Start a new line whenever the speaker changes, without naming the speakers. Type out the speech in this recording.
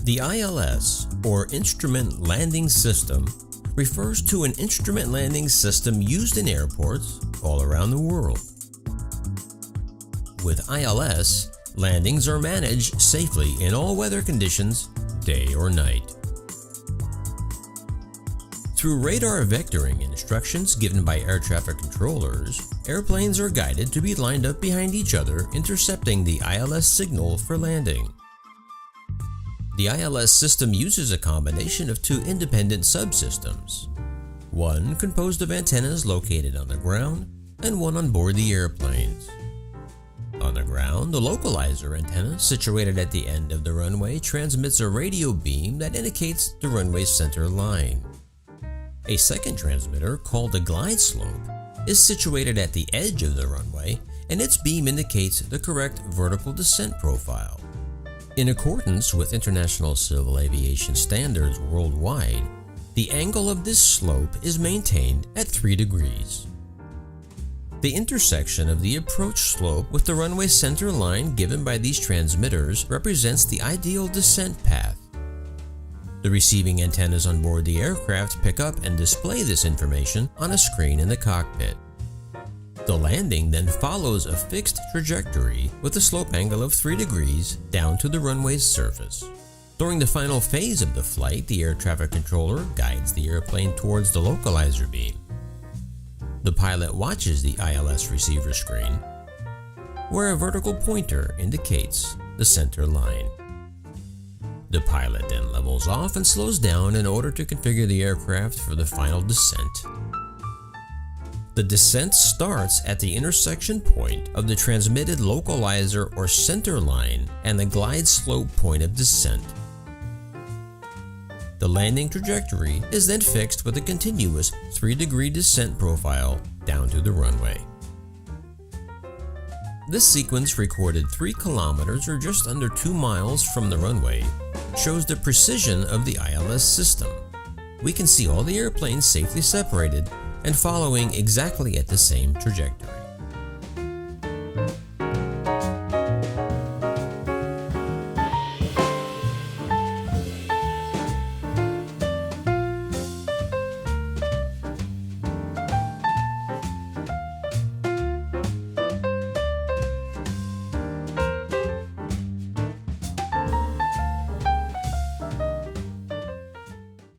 The ILS, or Instrument Landing System, refers to an instrument landing system used in airports all around the world. With ILS, landings are managed safely in all weather conditions, day or night. Through radar vectoring instructions given by air traffic controllers, airplanes are guided to be lined up behind each other, intercepting the ILS signal for landing. The ILS system uses a combination of two independent subsystems, one composed of antennas located on the ground and one on board the airplanes. On the ground, the localizer antenna, situated at the end of the runway, transmits a radio beam that indicates the runway's center line. A second transmitter, called a glideslope, is situated at the edge of the runway, and its beam indicates the correct vertical descent profile. In accordance with international civil aviation standards worldwide, the angle of this slope is maintained at 3 degrees. The intersection of the approach slope with the runway center line given by these transmitters represents the ideal descent path. The receiving antennas on board the aircraft pick up and display this information on a screen in the cockpit. The landing then follows a fixed trajectory with a slope angle of 3 degrees down to the runway's surface. During the final phase of the flight, the air traffic controller guides the airplane towards the localizer beam. The pilot watches the ILS receiver screen, where a vertical pointer indicates the center line. The pilot then levels off and slows down in order to configure the aircraft for the final descent. The descent starts at the intersection point of the transmitted localizer or center line and the glide slope point of descent. The landing trajectory is then fixed with a continuous 3-degree descent profile down to the runway. This sequence, recorded 3 kilometers or just under 2 miles from the runway, shows the precision of the ILS system. We can see all the airplanes safely separated and following exactly at the same trajectory.